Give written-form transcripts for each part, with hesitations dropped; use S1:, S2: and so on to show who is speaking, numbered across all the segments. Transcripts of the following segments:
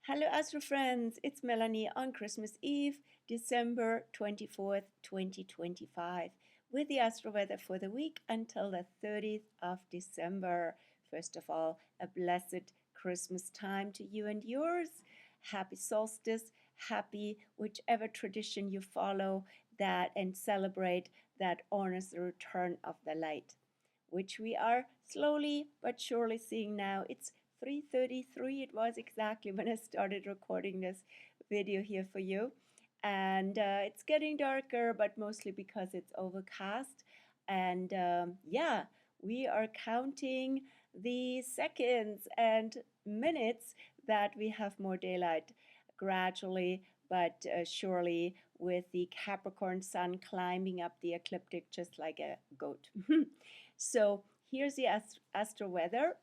S1: Hello, Astro friends. It's Melanie on Christmas Eve, December 24th, 2025, with the Astro weather for the week until the 30th of December. First of all, a blessed Christmas time to you and yours. Happy solstice, happy whichever tradition you follow that and celebrate that honors the return of the light, which we are slowly but surely seeing now. It's 3:33 it was exactly when I started recording this video here for you, and it's getting darker, but mostly because it's overcast. And yeah, we are counting the seconds and minutes that we have more daylight gradually but surely, with the Capricorn sun climbing up the ecliptic just like a goat. So here's the astro weather.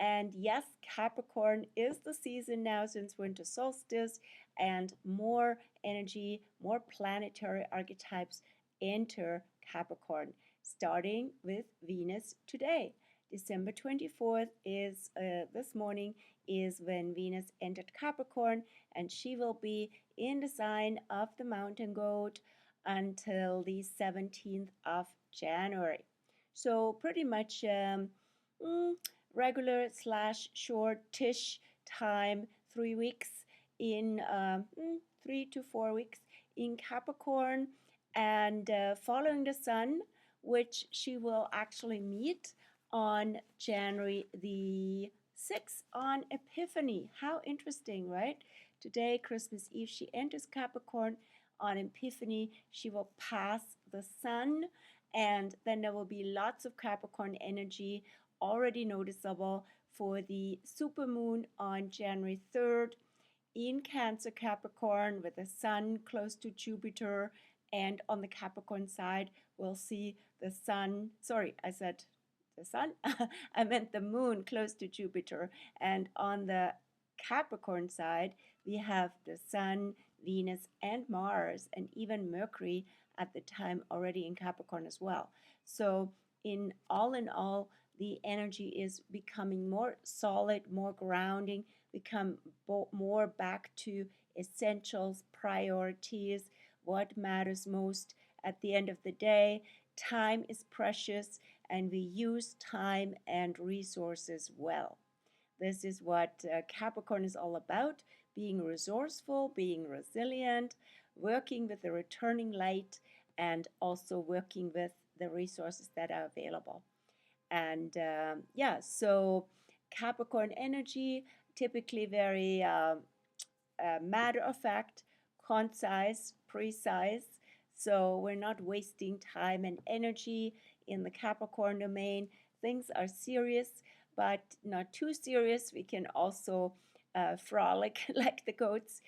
S1: And yes, Capricorn is the season now since winter solstice, and more energy, more planetary archetypes enter Capricorn, starting with Venus today. December 24th is this morning is when Venus entered Capricorn, and she will be in the sign of the mountain goat until the 17th of January. So pretty much regular slash shortish time, 3 weeks in 3 to 4 weeks in Capricorn, and following the sun, which she will actually meet on January the 6th on Epiphany. How interesting, right? Today, Christmas Eve, she enters Capricorn. On Epiphany, she will pass the sun, and then there will be lots of Capricorn energy already noticeable for the supermoon on January 3rd in Cancer Capricorn, with the sun close to Jupiter. And on the Capricorn side, we'll see the sun. Sorry, I said the sun. I meant the moon close to Jupiter. And on the Capricorn side, we have the sun, Venus, and Mars, and even Mercury at the time already in Capricorn as well. So in all, the energy is becoming more solid, more grounding, become more back to essentials, priorities, what matters most at the end of the day. Time is precious, and we use time and resources well. This is what Capricorn is all about: being resourceful, being resilient, working with the returning light, and also working with the resources that are available. And yeah, so Capricorn energy, typically very matter of fact, concise, precise. So we're not wasting time and energy in the Capricorn domain. Things are serious, but not too serious. We can also frolic like the goats,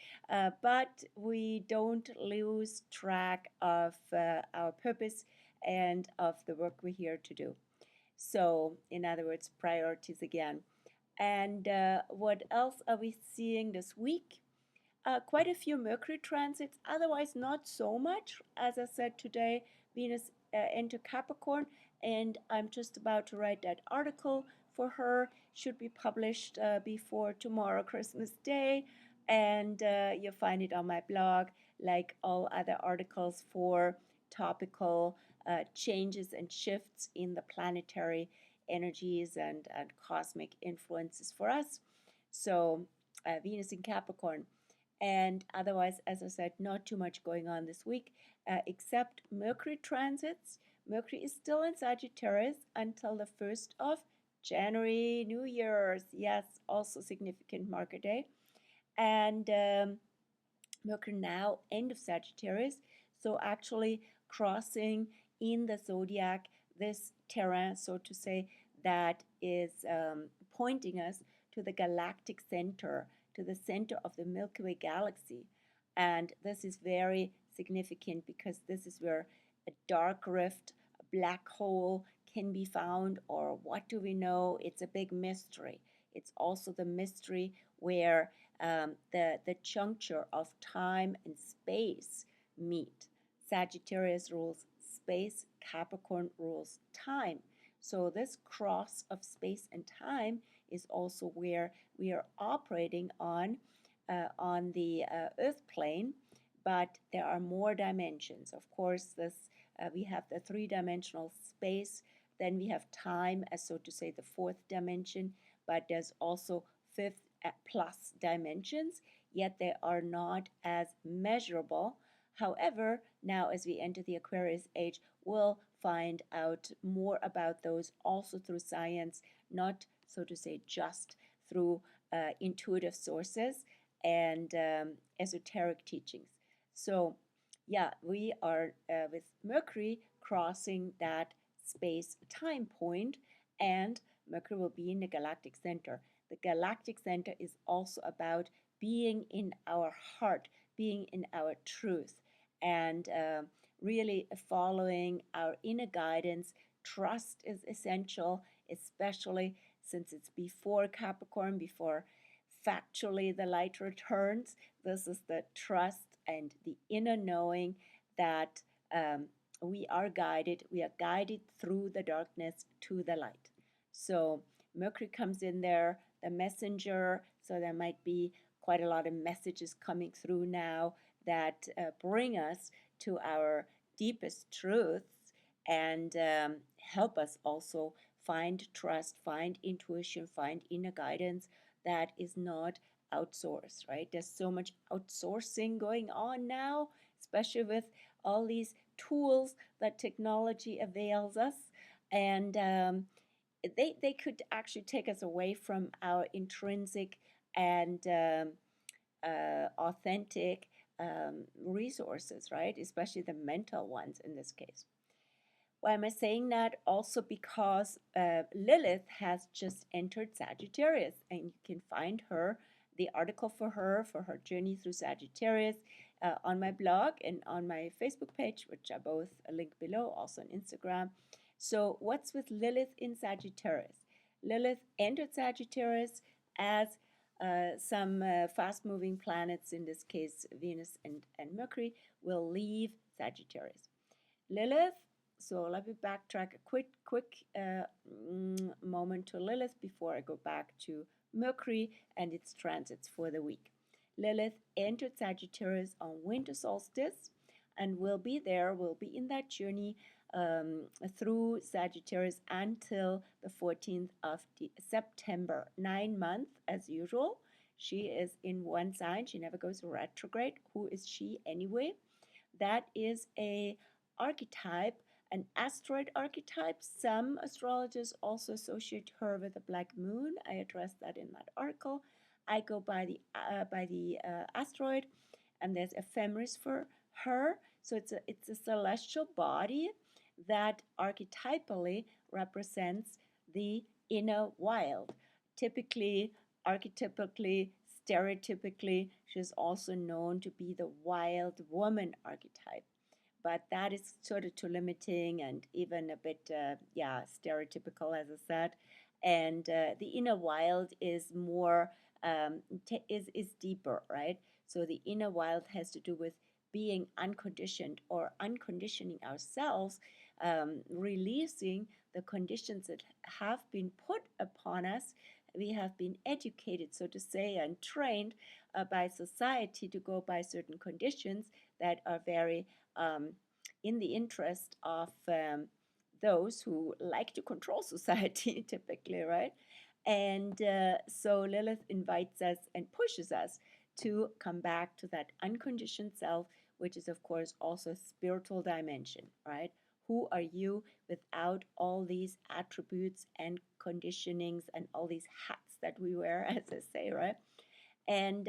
S1: but we don't lose track of our purpose and of the work we're here to do. So, in other words, priorities again. And what else are we seeing this week? Quite a few Mercury transits, otherwise not so much. As I said today, Venus into Capricorn, and I'm just about to write that article for her. Should be published before tomorrow, Christmas Day, and you'll find it on my blog, like all other articles for topical changes and shifts in the planetary energies and cosmic influences for us. So Venus in Capricorn. And otherwise, as I said, not too much going on this week, except Mercury transits. Mercury is still in Sagittarius until the 1st of January, New Year's. Yes, also significant marker day. And Mercury now end of Sagittarius, so actually crossing in the zodiac this terrain, so to say, that is pointing us to the Galactic Centre, to the center of the Milky Way galaxy. And this is very significant because this is where a dark rift, a black hole can be found, or what do we know? It's a big mystery. It's also the mystery where the juncture of time and space meet. Sagittarius rules space, Capricorn rules time. So this cross of space and time is also where we are operating on on the Earth plane, but there are more dimensions. Of course, we have the three-dimensional space, then we have time as, so to say, the fourth dimension, but there's also fifth plus dimensions, yet they are not as measurable. However, now as we enter the Aquarius age, we'll find out more about those also through science, not, so to say, just through intuitive sources and esoteric teachings. So, yeah, we are with Mercury crossing that space time point, and Mercury will be in the Galactic Center. The Galactic Center is also about being in our heart, being in our truth, and really following our inner guidance. Trust is essential, especially since it's before Capricorn, before factually the light returns. This is the trust and the inner knowing that we are guided through the darkness to the light. So Mercury comes in there, the messenger, so there might be quite a lot of messages coming through now that bring us to our deepest truths and help us also find trust, find intuition, find inner guidance that is not outsourced, right? There's so much outsourcing going on now, especially with all these tools that technology avails us. And they could actually take us away from our intrinsic and authentic resources, right? Especially the mental ones in this case. Why am I saying that? Also because Lilith has just entered Sagittarius, and you can find the article for her journey through Sagittarius on my blog and on my Facebook page, which I both link below, also on Instagram. So what's with Lilith in Sagittarius? Lilith entered Sagittarius as some fast-moving planets, in this case Venus and Mercury, will leave Sagittarius. Lilith, so let me backtrack a quick moment to Lilith before I go back to Mercury and its transits for the week. Lilith entered Sagittarius on winter solstice and will be in that journey through Sagittarius until the 14th of September. 9 months as usual. She is in one sign. She never goes retrograde. Who is she anyway? That is a archetype, an asteroid archetype. Some astrologers also associate her with a black moon. I addressed that in that article. I go by the asteroid, and there's ephemeris for her. So it's a celestial body that archetypally represents the inner wild. Typically, archetypically, stereotypically, she's also known to be the wild woman archetype. But that is sort of too limiting and even a bit, stereotypical, as I said. And the inner wild is more, is deeper, right? So the inner wild has to do with being unconditioned or unconditioning ourselves, releasing the conditions that have been put upon us. We have been educated, so to say, and trained by society to go by certain conditions that are very in the interest of those who like to control society, typically, right? And so Lilith invites us and pushes us to come back to that unconditioned self, which is, of course, also a spiritual dimension, right? Who are you without all these attributes and conditionings and all these hats that we wear, as I say, right? And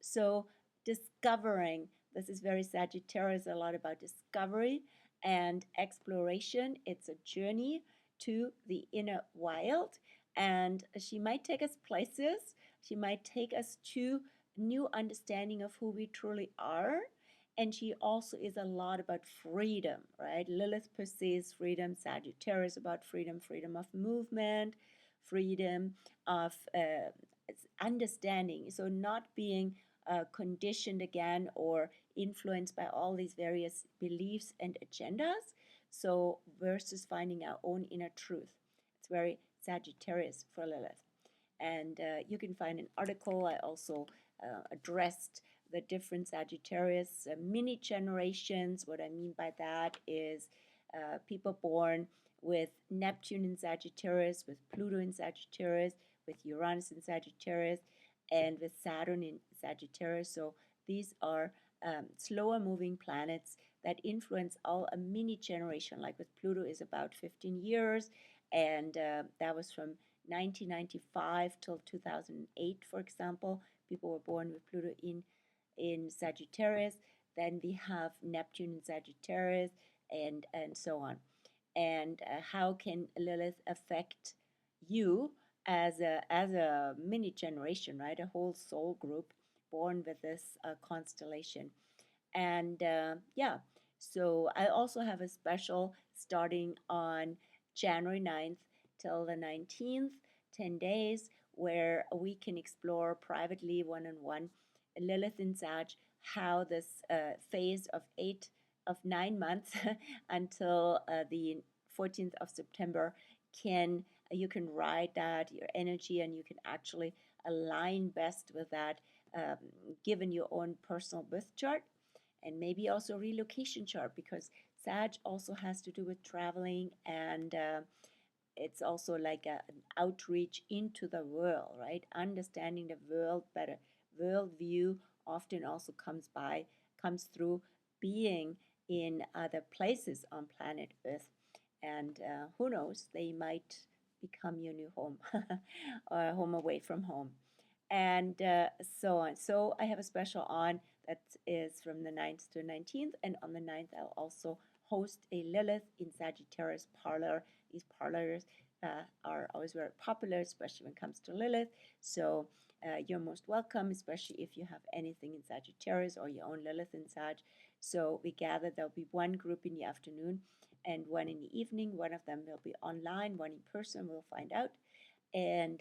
S1: so discovering, this is very Sagittarius, a lot about discovery and exploration. It's a journey to the inner wild, and she might take us places. She might take us to new understanding of who we truly are. And she also is a lot about freedom, right? Lilith perceives freedom, Sagittarius about freedom, freedom of movement, freedom of understanding. So not being conditioned again or influenced by all these various beliefs and agendas. So versus finding our own inner truth. It's very Sagittarius for Lilith. And you can find an article. I also addressed the different Sagittarius mini generations. What I mean by that is people born with Neptune in Sagittarius, with Pluto in Sagittarius, with Uranus in Sagittarius, and with Saturn in Sagittarius. So these are slower moving planets that influence all a mini generation. Like with Pluto is about 15 years, and that was from 1995 till 2008, for example. People were born with Pluto in Sagittarius. Then we have Neptune in Sagittarius, and so on. And how can Lilith affect you as a mini generation, right? A whole soul group born with this constellation. And yeah, so I also have a special starting on January 9th till the 19th, 10 days, where we can explore privately, one on one, Lilith and Sag, how this phase of 9 months until the 14th of September can you can ride that your energy, and you can actually align best with that, given your own personal birth chart, and maybe also relocation chart, because Sag also has to do with traveling, and it's also like an outreach into the world, right? Understanding the world better. World view often also comes through being in other places on planet Earth, and who knows, they might become your new home or a home away from home, and so on. So I have a special on that is from the 9th to 19th, and on the 9th I'll also host a Lilith in Sagittarius Parlour. These parlors are always very popular, especially when it comes to Lilith. So you're most welcome, especially if you have anything in Sagittarius or your own Lilith in Sag. So we gather, there'll be one group in the afternoon and one in the evening. One of them will be online, one in person, we'll find out. And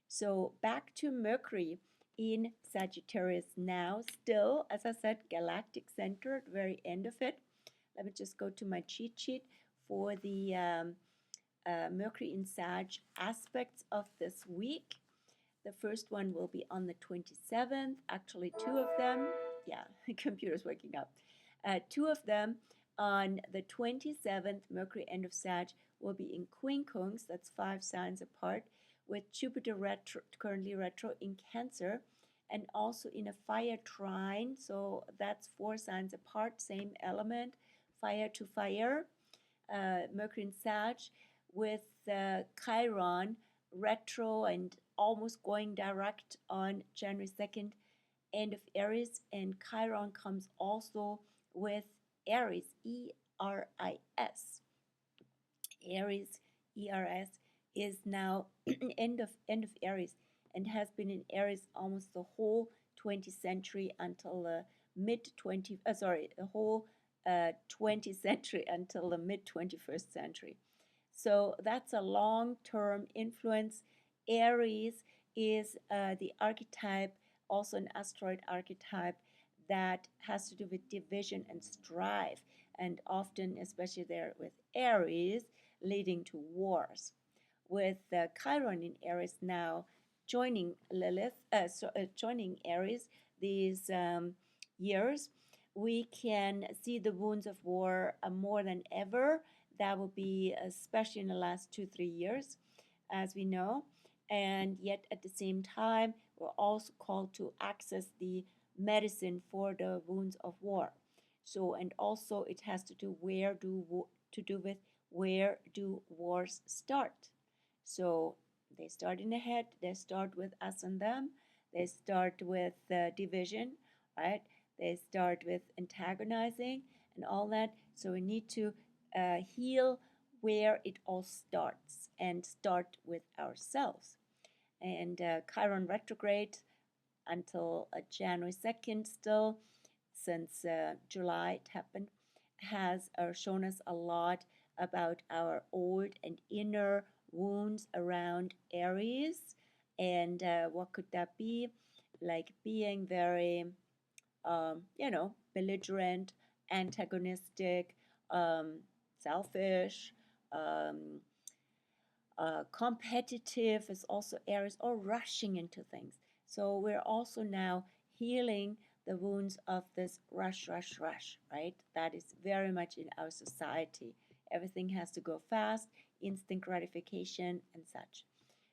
S1: so back to Mercury in Sagittarius now, still, as I said, Galactic Centre at the very end of it. Let me just go to my cheat sheet for the Mercury in Sag aspects of this week. The first one will be on the 27th, actually two of them. Yeah, the computer's waking up. Two of them on the 27th, Mercury end of Sag will be in quincunx, that's 5 signs apart, with Jupiter currently retro in Cancer, and also in a fire trine, so that's 4 signs apart, same element, fire to fire. Mercury in Sag with CHIRON retro and almost going direct on January 2nd, end of ERIS, and CHIRON comes also with ERIS, E-R-I-S. ERIS, ERS is now end of ERIS, and has been in ERIS almost the whole 20th century until the the whole 20th century until the mid 21st century. So that's a long-term influence. Aries is the archetype, also an asteroid archetype that has to do with division and strife, and often, especially there with Aries, leading to wars. With Chiron in Aries now joining joining Aries these years, we can see the wounds of war more than ever. That will be especially in the last 2-3 years, as we know. And yet at the same time, we're also called to access the medicine for the wounds of war. So, and also it has to do with where do wars start. So they start in the head, they start with us and them, they start with division, right? They start with antagonizing and all that. So we need to heal where it all starts, and start with ourselves. And Chiron retrograde until January 2nd still, since July it happened, has shown us a lot about our old and inner wounds around Aries. And what could that be? Like being very, belligerent, antagonistic, selfish, competitive is also Aries, or rushing into things. So we're also now healing the wounds of this rush, rush, rush, right? That is very much in our society. Everything has to go fast, instant gratification, and such.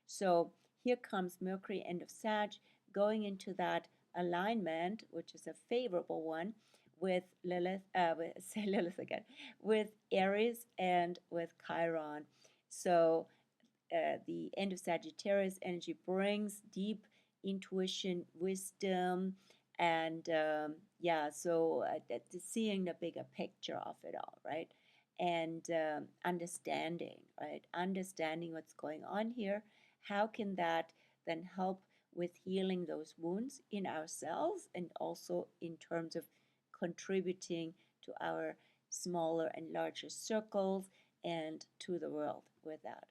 S1: So here comes Mercury, end of Sag, going into that alignment, which is a favorable one, with Lilith, say Lilith again, with Eris and with Chiron. So the end of Sagittarius energy brings deep intuition, wisdom, and yeah, so seeing the bigger picture of it all, right? And understanding, right? Understanding what's going on here. How can that then help with healing those wounds in ourselves and also in terms of contributing to our smaller and larger circles and to the world with that?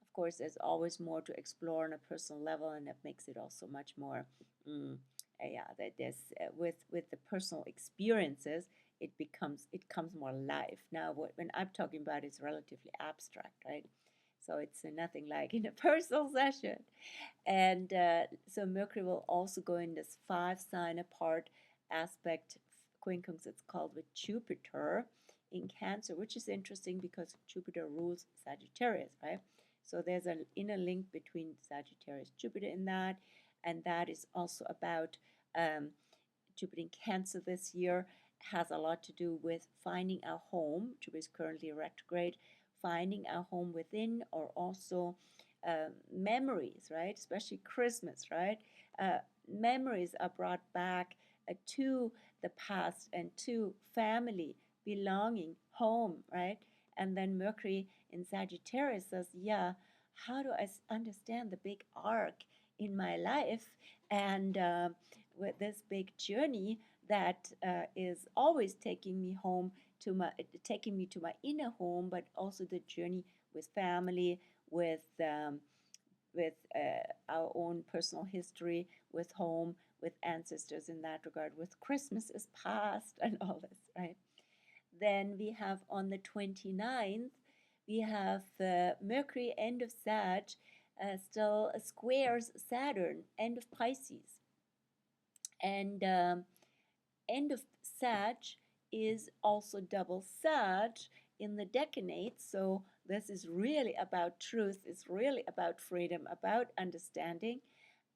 S1: Of course, there's always more to explore on a personal level, and that makes it also much more, yeah. That there's with the personal experiences, it comes more live. Now, when I'm talking about, it's relatively abstract, right? So it's nothing like in a personal session. And so Mercury will also go in this 5-sign apart aspect quincunx, it's called, with Jupiter in Cancer, which is interesting because Jupiter rules Sagittarius, right? So there's an inner link between Sagittarius Jupiter in that, and that is also about Jupiter in Cancer this year has a lot to do with finding our home. Jupiter is currently retrograde, finding our home within, or also memories, right? Especially Christmas, right? Memories are brought back to the past and to family, belonging, home, right? And then Mercury in Sagittarius says, yeah, how do I understand the big arc in my life and with this big journey that is always taking me home to my taking me to my inner home, but also the journey with family, with our own personal history, with home, with ancestors in that regard, with Christmas is past and all this, right? Then we have on the 29th, we have Mercury, end of Sag, still squares Saturn, end of Pisces. And end of Sag is also double Sag in the Decanate. So this is really about truth. It's really about freedom, about understanding.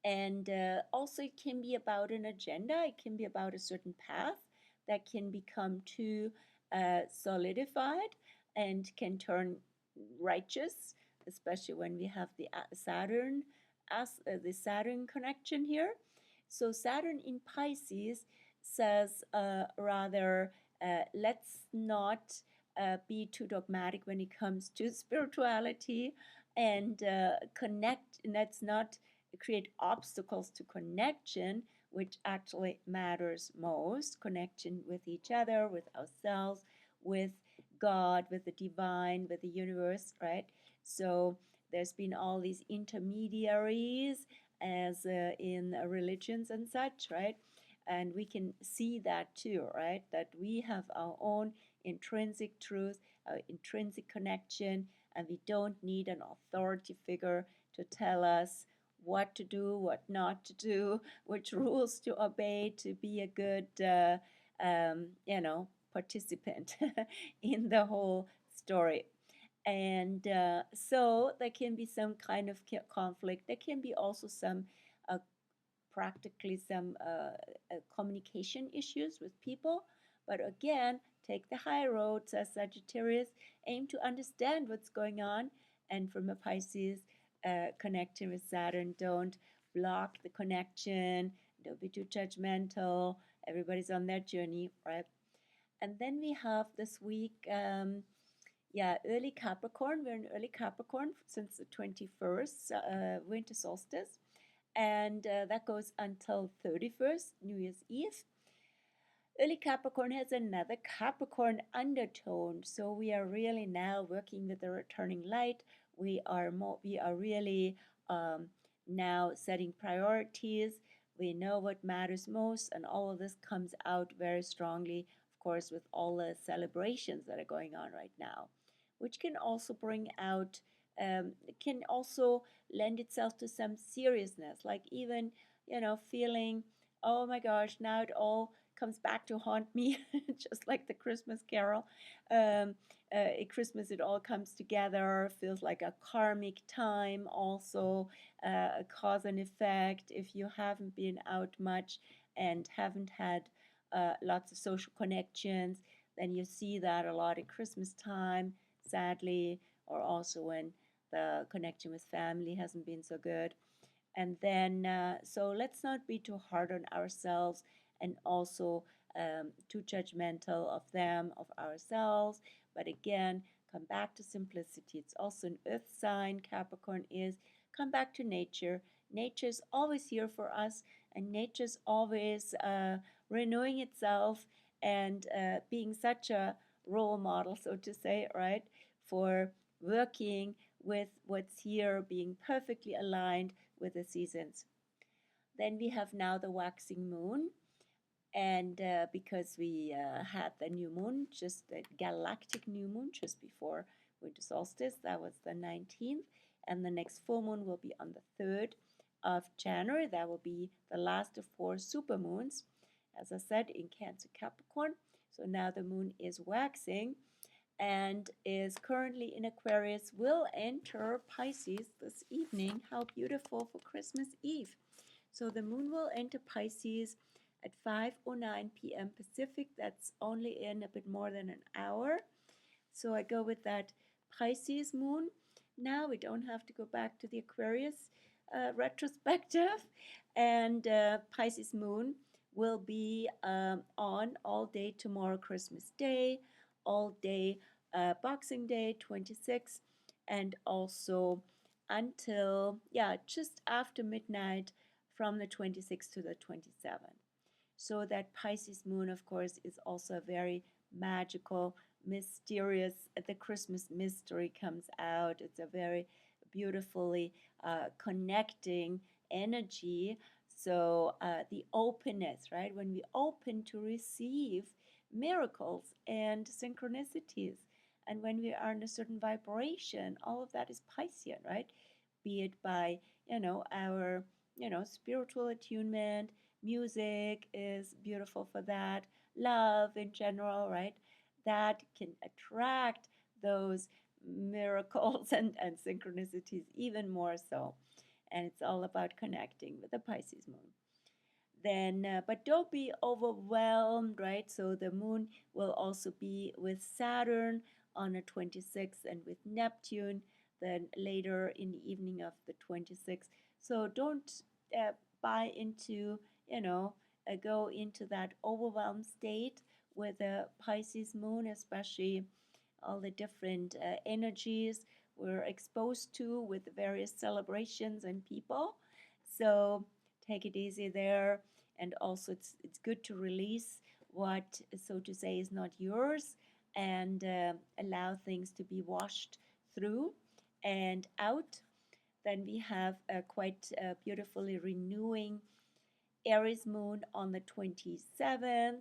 S1: And also it can be about an agenda. It can be about a certain path that can become too solidified and can turn righteous, especially when we have the Saturn the Saturn connection here. So Saturn in Pisces says rather let's not be too dogmatic when it comes to spirituality and connect. And let's not create obstacles to connection, which actually matters most. Connection with each other, with ourselves, with God, with the divine, with the universe, right? So there's been all these intermediaries as in religions and such, right? And we can see that too, right? That we have our own intrinsic truth, our intrinsic connection, and we don't need an authority figure to tell us what to do, what not to do, which rules to obey to be a good, participant in the whole story. And so there can be some kind of conflict. There can be also some practically some communication issues with people. But again, take the high road, says Sagittarius. Aim to understand what's going on. And from a Pisces, connecting with Saturn, don't block the connection. Don't be too judgmental. Everybody's on their journey, right? And then we have this week, early Capricorn. We're in early Capricorn since the 21st, winter solstice. And that goes until 31st, New Year's Eve. Early Capricorn has another Capricorn undertone, so we are really now working with the returning light. We are really now setting priorities. We know what matters most, and all of this comes out very strongly, of course, with all the celebrations that are going on right now, which can also bring out, can also lend itself to some seriousness, like even feeling, oh my gosh, now it all comes back to haunt me, just like the Christmas carol. Um, at Christmas, it all comes together, feels like a karmic time, also a cause and effect. If you haven't been out much and haven't had lots of social connections, then you see that a lot at Christmas time, sadly, or also when the connection with family hasn't been so good. And then, so let's not be too hard on ourselves and also too judgmental of them, of ourselves. But again, come back to simplicity. It's also an earth sign, Capricorn is. Come back to nature. Nature's always here for us, and nature's always renewing itself and being such a role model, so to say, right, for working with what's here, being perfectly aligned with the seasons. Then we have now the waxing moon, and because we had the new moon, just the galactic new moon, just before winter solstice, that was the 19th, and the next full moon will be on the 3rd of January. That will be the last of 4 super moons, as I said, in Cancer Capricorn. So now the moon is waxing and is currently in Aquarius, will enter Pisces this evening. How beautiful for Christmas Eve. So the moon will enter Pisces at 5:09 p.m. Pacific. That's only in a bit more than an hour. So I go with that Pisces moon. Now we don't have to go back to the Aquarius retrospective. And Pisces moon will be on all day tomorrow, Christmas Day, all day Boxing Day, 26, and also until, just after midnight from the 26th to the 27th. So that Pisces moon, of course, is also a very magical, mysterious, the Christmas mystery comes out. It's a very beautifully connecting energy. So the openness, right? When we open to receive miracles and synchronicities, and when we are in a certain vibration, all of that is Piscean, right? Be it by, our, spiritual attunement. Music is beautiful for that. Love in general, right? That can attract those miracles and synchronicities even more so. And it's all about connecting with the Pisces moon. Then, but don't be overwhelmed, right? So the moon will also be with Saturn on the 26th and with Neptune then later in the evening of the 26th. So don't buy into, go into that overwhelmed state with the Pisces moon, especially all the different energies we're exposed to with the various celebrations and people. So take it easy there. And also, it's good to release what, so to say, is not yours and allow things to be washed through and out. Then we have a quite beautifully renewing ERIS moon on the 27th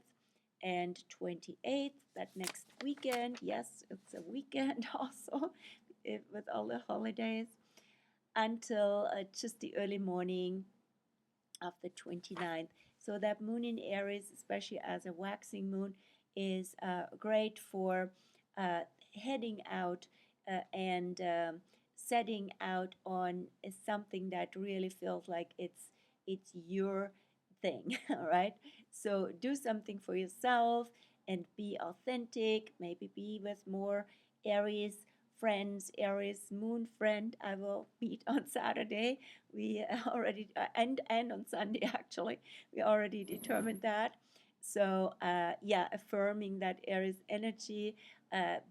S1: and 28th, that next weekend. Yes, it's a weekend also with all the holidays until just the early morning of the 29th. So that moon in Aries, especially as a waxing moon, is great for heading out and setting out on something that really feels like it's your thing, all right? So do something for yourself and be authentic. Maybe be with more Aries friends, Aries moon friend. I will meet on Saturday. We already and on Sunday actually. We already determined that. So affirming that Aries energy,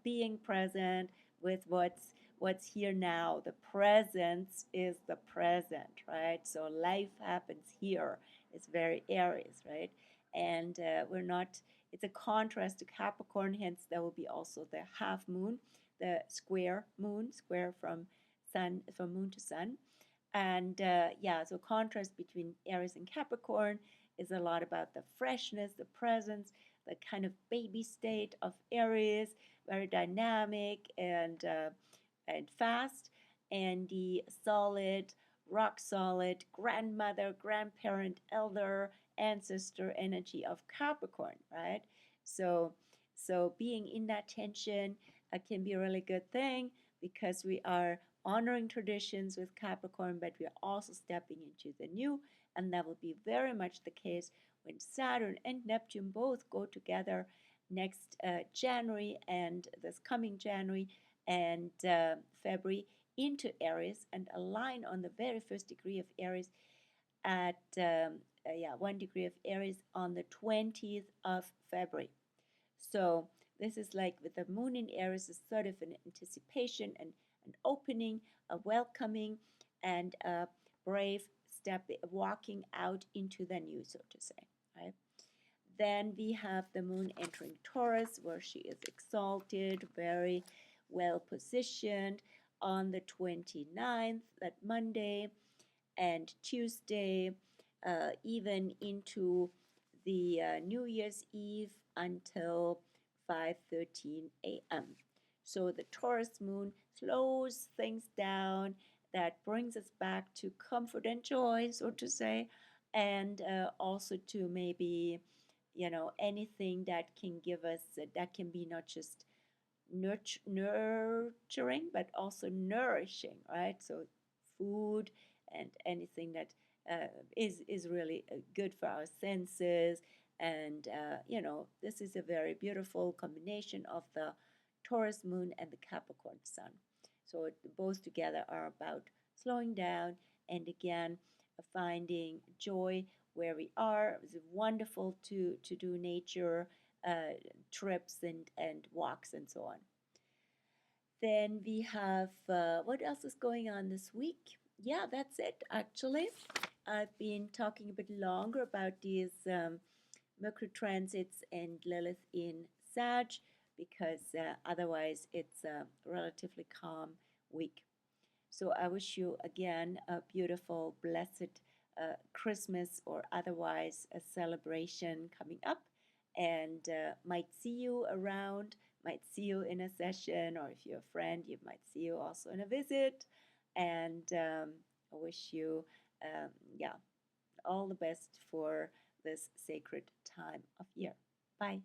S1: being present with what's here now. The presence is the present, right? So life happens here. It's very Aries, right? And we're not. It's a contrast to Capricorn. Hence, there will be also the half moon, the square moon, square from moon to sun. And so contrast between Aries and Capricorn is a lot about the freshness, the presence, the kind of baby state of Aries, very dynamic and fast, and the solid, rock solid grandmother, grandparent, elder, ancestor energy of Capricorn, right? So, so being in that tension can be a really good thing because we are honoring traditions with Capricorn, but we are also stepping into the new, and that will be very much the case when Saturn and Neptune both go together next January and this coming January and February into Aries and align on the very first degree of Aries at 1 degree of Aries on the 20th of February. So this is like with the moon in Aries is sort of an anticipation and an opening, a welcoming, and a brave step, walking out into the new, so to say. Right? Then we have the moon entering Taurus, where she is exalted, very well positioned on the 29th, that Monday, and Tuesday, even into the New Year's Eve until 5:13 a.m. So the Taurus moon slows things down. That brings us back to comfort and joy, so to say, and also to maybe, anything that can give us, that can be not just nurturing, but also nourishing, right? So food and anything that is really good for our senses. And, this is a very beautiful combination of the Taurus moon and the Capricorn sun. So both together are about slowing down and again finding joy where we are. It's wonderful to do nature trips and walks and so on. Then we have what else is going on this week? Yeah, that's it actually. I've been talking a bit longer about these Mercury transits and Lilith in SAG because otherwise it's a relatively calm week. So I wish you again a beautiful, blessed Christmas or otherwise a celebration coming up, and might see you around, might see you in a session, or if you're a friend, you might see you also in a visit. And I wish you, all the best for this sacred time of year. Bye.